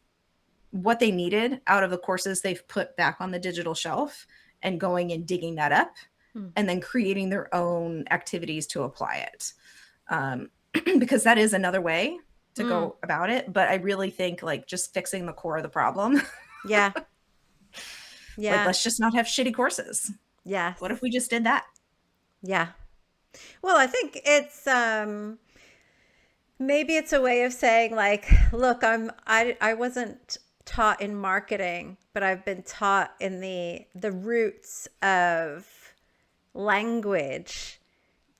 what they needed out of the courses they've put back on the digital shelf and going and digging that up mm, and then creating their own activities to apply it. Um, because that is another way to mm. go about it. But I really think like just fixing the core of the problem. Yeah. Like, Yeah. let's just not have shitty courses. Yes. What if we just did that? Yeah. Well, I think it's maybe it's a way of saying like, look, I wasn't taught in marketing, but I've been taught in the roots of language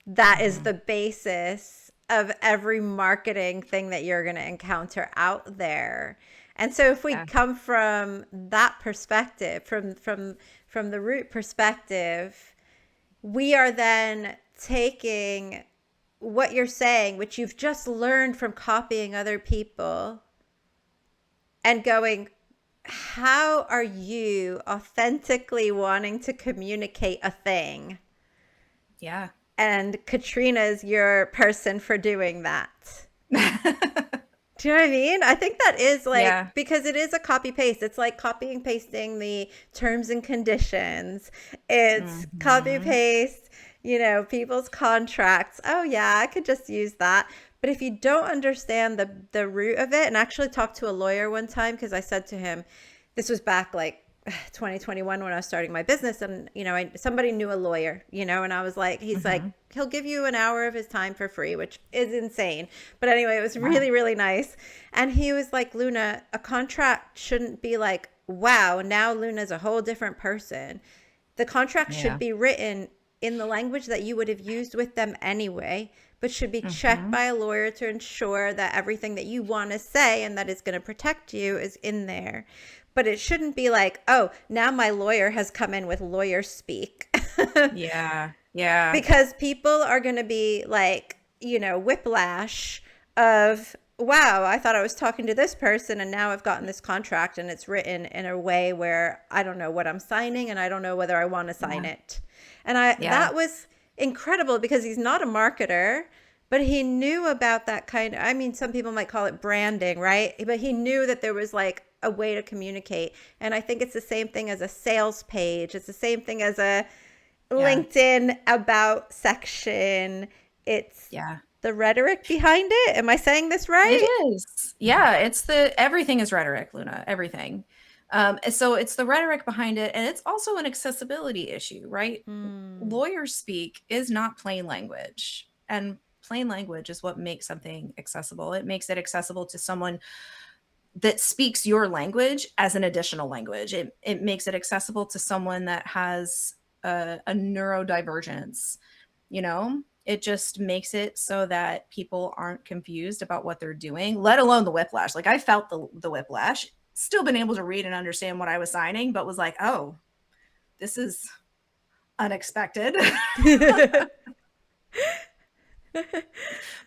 that is Mm-hmm. the basis of every marketing thing that you're going to encounter out there. And so if we Yeah. come from that perspective, from the root perspective, we are then taking what you're saying, which you've just learned from copying other people, and going, how are you authentically wanting to communicate a thing? Yeah. And Katrina's your person for doing that. Do you know what I mean? I think that is like, Yeah. because it is a copy paste. It's like copying pasting the terms and conditions. It's copy Mm-hmm. paste, people's contracts. Oh yeah, I could just use that. But if you don't understand the root of it, and actually talked to a lawyer one time because I said to him, this was back like 2021 when I was starting my business, and somebody knew a lawyer, and I was like, he's like, Mm-hmm. he'll give you an hour of his time for free, which is insane. But anyway, it was Yeah. really, really nice. And he was like, Luna, a contract shouldn't be like, wow, now Luna's a whole different person. The contract should Yeah. be written in the language that you would have used with them anyway, but should be checked Mm-hmm. by a lawyer to ensure that everything that you want to say and that is going to protect you is in there. But it shouldn't be like, oh, now my lawyer has come in with lawyer speak. Yeah. Yeah. Because people are going to be like, whiplash of, wow, I thought I was talking to this person and now I've gotten this contract and it's written in a way where I don't know what I'm signing and I don't know whether I want to sign Yeah. it. And I Yeah. that was incredible because he's not a marketer, but he knew about that kind of, I mean, some people might call it branding, right? But he knew that there was like a way to communicate. And I think it's the same thing as a sales page. It's the same thing as a Yeah. LinkedIn about section. It's Yeah. the rhetoric behind it. Am I saying this It right? is. Yeah, it's the everything is rhetoric, Luna. Everything. So it's the rhetoric behind it, and it's also an accessibility issue, right? Mm, Lawyer speak is not plain language, and plain language is what makes something accessible. It makes it accessible to someone that speaks your language as an additional language. It makes it accessible to someone that has a neurodivergence. It just makes it so that people aren't confused about what they're doing, let alone the whiplash. Like I felt the whiplash, still been able to read and understand what I was signing, but was like, oh, this is unexpected.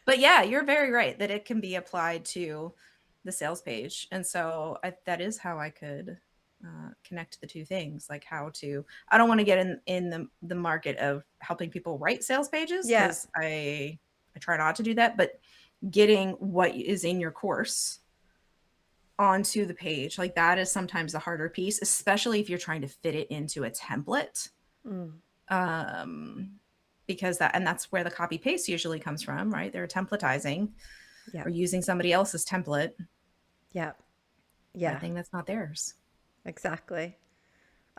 But yeah, you're very right that it can be applied to the sales page. And so that is how I could connect the two things, like how to, I don't want to get in the market of helping people write sales pages yeah. because I try not to do that, but getting what is in your course onto the page, like that is sometimes the harder piece, especially if you're trying to fit it into a template. Mm, Um, because that's where the copy paste usually comes from, right? They're templatizing yeah. or using somebody else's template Yeah. for a Yeah. thing that's not theirs. Exactly.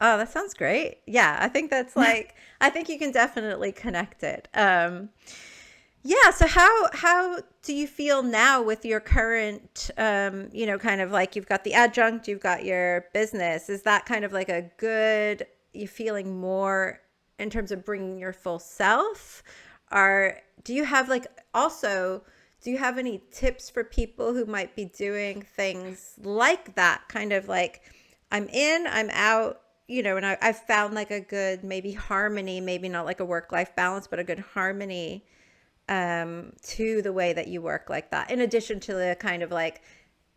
Oh, that sounds great. Yeah, I think that's like, I think you can definitely connect it. Yeah. So how do you feel now with your current, kind of like you've got the adjunct, you've got your business. Is that kind of like a good? You feeling more in terms of bringing your full self, or do you have like also? Do you have any tips for people who might be doing things like that? Kind of like I'm in, I'm out. And I've found like a good maybe harmony, maybe not like a work life balance, but a good harmony to the way that you work like that, in addition to the kind of like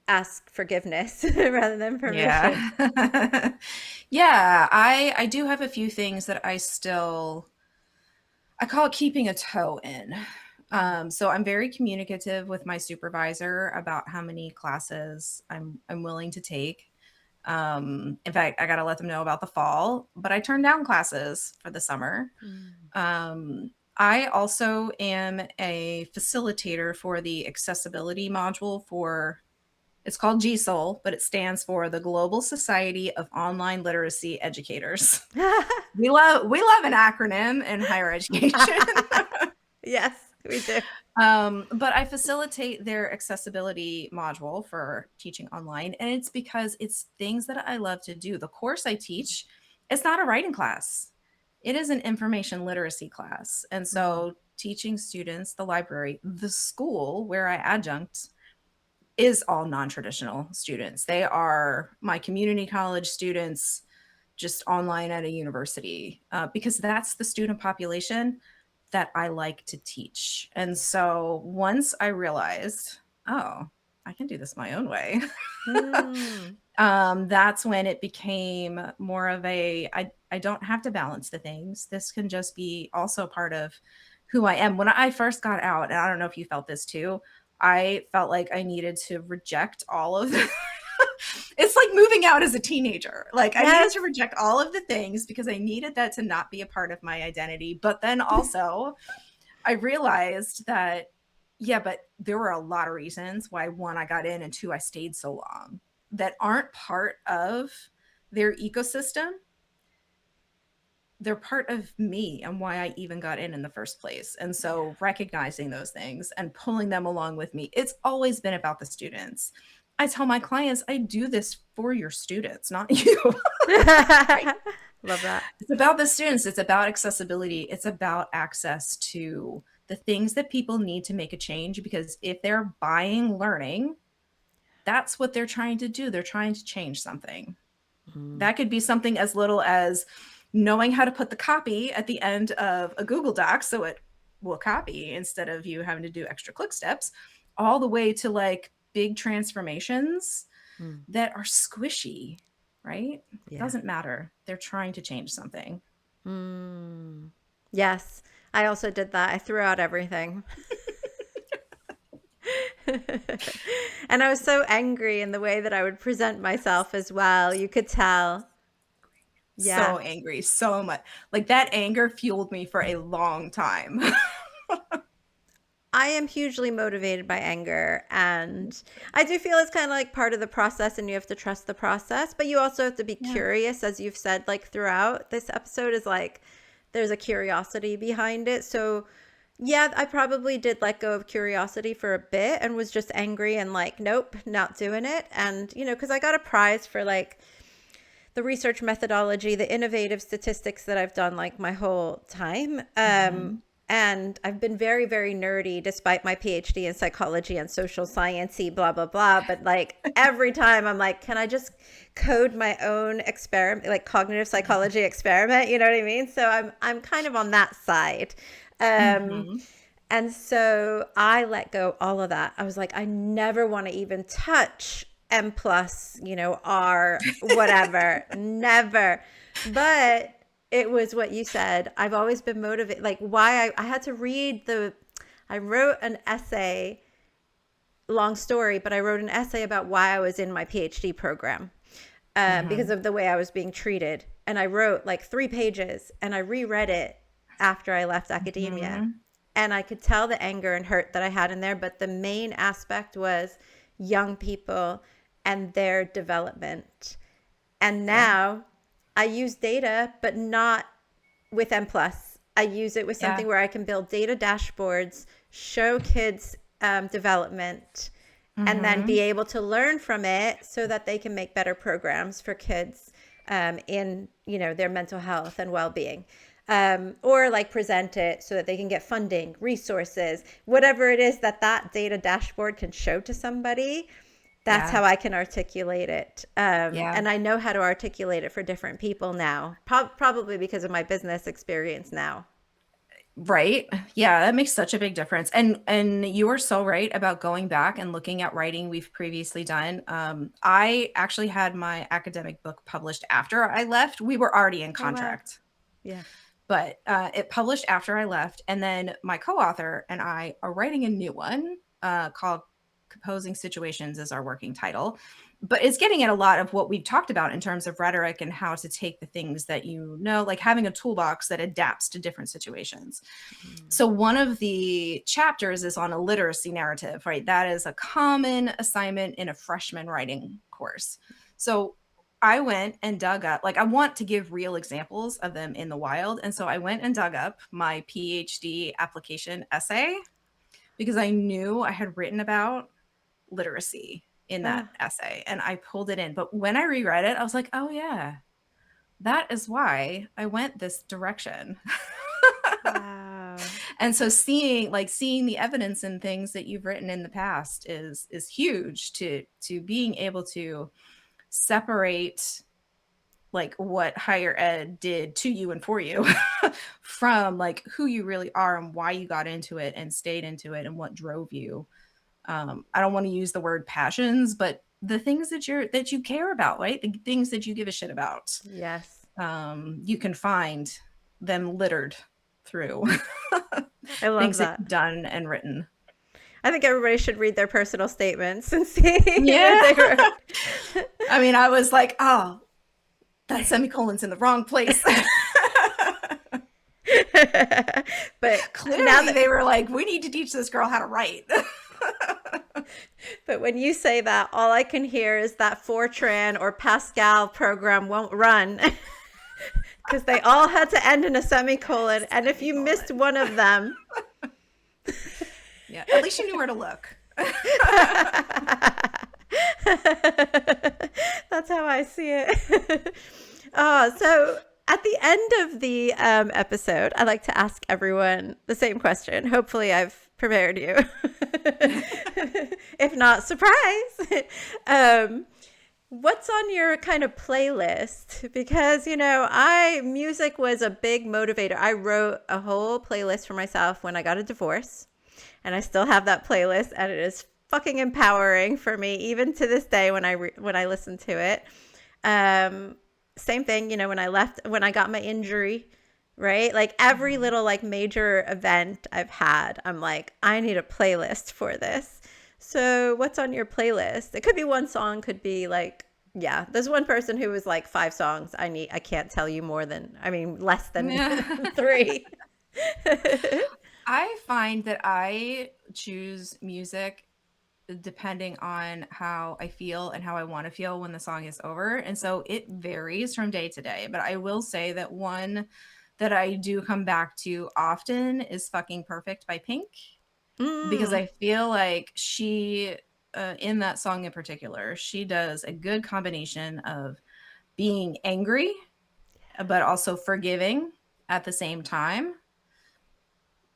ask forgiveness rather than permission. Yeah. Yeah, I do have a few things that I call it keeping a toe in. So I'm very communicative with my supervisor about how many classes I'm willing to take. In fact, I got to let them know about the fall, but I turned down classes for the summer. Mm. I also am a facilitator for the accessibility module for, it's called GSOL, but it stands for the Global Society of Online Literacy Educators. We love an acronym in higher education. Yes, we do. But I facilitate their accessibility module for teaching online, and it's because it's things that I love to do. The course I teach, it's not a writing class. It is an information literacy class. And Mm. so teaching students, the library, the school where I adjunct is all non-traditional students. They are my community college students just online at a university because that's the student population that I like to teach. And so once I realized, oh, I can do this my own way, Mm. that's when it became more of I don't have to balance the things. This can just be also part of who I am. When I first got out, and I don't know if you felt this too, I felt like I needed to reject all of the it's like moving out as a teenager. Like I needed Yes. to reject all of the things because I needed that to not be a part of my identity. But then also I realized that, yeah, but there were a lot of reasons why one, I got in, and two, I stayed so long that aren't part of their ecosystem. They're part of me and why I even got in the first place. And so recognizing those things and pulling them along with me, it's always been about the students. I tell my clients, I do this for your students, not you. Right? Love that. It's about the students. It's about accessibility. It's about access to the things that people need to make a change. Because if they're buying learning, that's what they're trying to do. They're trying to change something. Mm. That could be something as little as knowing how to put the copy at the end of a Google Doc so it will copy instead of you having to do extra click steps, all the way to like big transformations Mm. that are squishy, right? Yeah. Doesn't matter. They're trying to change something. Mm. Yes. I also did that. I threw out everything. And I was so angry in the way that I would present myself as well. You could tell. Yeah. So angry, so much. Like that anger fueled me for a long time. I am hugely motivated by anger, and I do feel it's kind of like part of the process, and you have to trust the process, but you also have to be Yeah. curious, as you've said, like throughout this episode, is like there's a curiosity behind it. So, yeah, I probably did let go of curiosity for a bit and was just angry and like, nope, not doing it. And, because I got a prize for like the research methodology, the innovative statistics that I've done like my whole time. Mhm. And I've been very, very nerdy despite my PhD in psychology and social sciencey, blah, blah, blah. But like every time I'm like, can I just code my own experiment, like cognitive psychology experiment? You know what I mean? So I'm kind of on that side. Um, Mhm. and so I let go all of that. I was like, I never want to even touch M plus, R, whatever. Never. But it was what you said. I've always been motivated. Like why I had to read I wrote an essay, long story, but I wrote an essay about why I was in my PhD program because Mhm. of the way I was being treated. And I wrote like 3 pages and I reread it after I left academia. Mhm. And I could tell the anger and hurt that I had in there. But the main aspect was young people and their development. And Yeah. now I use data, but not with M plus. I use it with Yeah. something where I can build data dashboards, show kids development, and then Mm-hmm. be able to learn from it so that they can make better programs for kids in their mental health and well-being. Or like present it so that they can get funding, resources, whatever it is that that data dashboard can show to somebody. That's Yeah. how I can articulate it. Yeah. And I know how to articulate it for different people now, probably because of my business experience now. Right. Yeah, that makes such a big difference. And you are so right about going back and looking at writing we've previously done. I actually had my academic book published after I left. We were already in Oh, wow. contract, Yeah. but it published after I left. And then my co-author and I are writing a new one called Composing Situations is our working title. But it's getting at a lot of what we've talked about in terms of rhetoric and how to take the things that like having a toolbox that adapts to different situations. Mm. So one of the chapters is on a literacy narrative, right? That is a common assignment in a freshman writing course. So I went and dug up, like I want to give real examples of them in the wild. And so I went and dug up my PhD application essay because I knew I had written about literacy in that Ah, essay and I pulled it in. But when I reread it, I was like, oh yeah, that is why I went this direction. wow. And so seeing the evidence in things that you've written in the past is huge to being able to separate like what higher ed did to you and for you from like who you really are and why you got into it and stayed into it and what drove you. I don't want to use the word passions, but the things that you care about, right? The things that you give a shit about. Yes. You can find them littered through I love things that that. you've done and written. I think everybody should read their personal statements and see what Yeah. they wrote. I mean, I was like, oh, that semicolon's in the wrong place. But now Clearly, that, they were like, we need to teach this girl how to write. but when you say that, all I can hear is that Fortran or Pascal program won't run because they all had to end in a semicolon. And if you missed one of them, Yeah, at least you knew where to look. that's how I see it. So at the end of the episode, I like to ask everyone the same question. Hopefully, I've prepared you. If not, surprise. What's on your kind of playlist? Because, music was a big motivator. I wrote a whole playlist for myself when I got a divorce, and I still have that playlist, and it is fucking empowering for me even to this day when I listen to it. Same thing, when I got my injury, right? Like every little like major event I've had, I'm like, I need a playlist for this. So what's on your playlist? It could be one song, could be like, yeah, there's one person who was like 5 songs. I can't tell you less than Yeah. 3. I find that I choose music depending on how I feel and how I want to feel when the song is over. And so it varies from day to day. But I will say that one that I do come back to often is Fucking Perfect by Pink, because Mm, I feel like in that song in particular, she does a good combination of being angry, but also forgiving at the same time.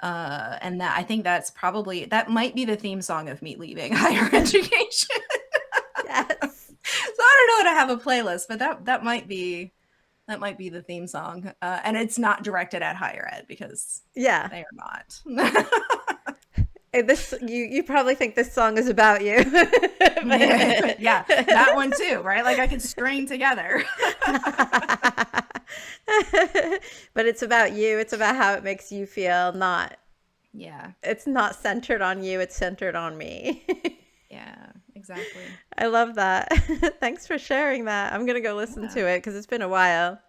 And that I think that might be the theme song of me leaving higher education. yes. So I don't know how to have a playlist, but that might be the theme song. And it's not directed at higher ed because Yeah. they are not. This you probably think this song is about you. Yeah, yeah, that one too, right? Like I could string together. But it's about you. It's about how it makes you feel. Yeah, It's not centered on you. It's centered on me. yeah, exactly. I love that. Thanks for sharing that. I'm gonna go listen Yeah, to it because it's been a while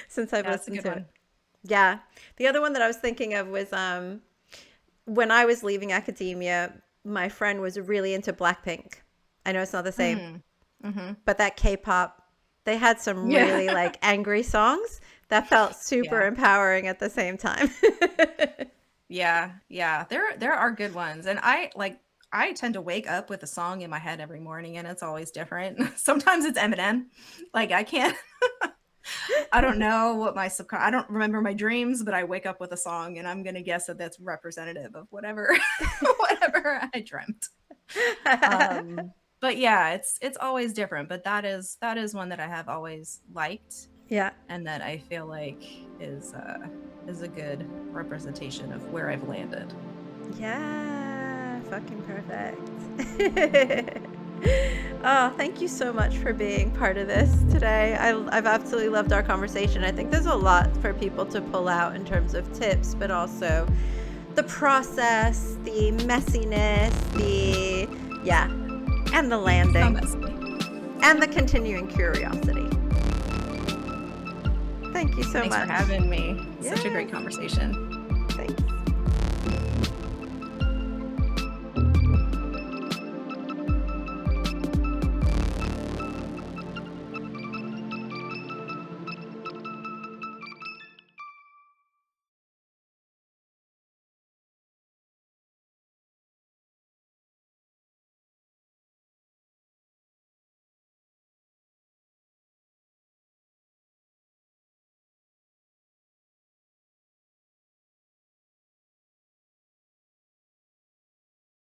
since I've that's a listened good to it. one. Yeah. The other one that I was thinking of was when I was leaving academia, my friend was really into Blackpink. I know it's not the same, Mm. Mm-hmm. but that K-pop, they had some Yeah. really like angry songs, That felt super Yeah. empowering at the same time. Yeah, yeah. There are good ones. And I tend to wake up with a song in my head every morning and it's always different. Sometimes it's Eminem. Like I can't I don't know what I don't remember my dreams, but I wake up with a song and I'm going to guess that that's representative of whatever whatever I dreamt. But yeah, it's always different, but that is one that I have always liked Yeah. and that I feel like is a good representation of where I've landed. Yeah, fucking perfect. Oh, thank you so much for being part of this today. I've absolutely loved our conversation. I think there's a lot for people to pull out in terms of tips, but also the process, the messiness, and the landing, and the continuing curiosity. Thank you so much. Thanks for having me. Such a great conversation.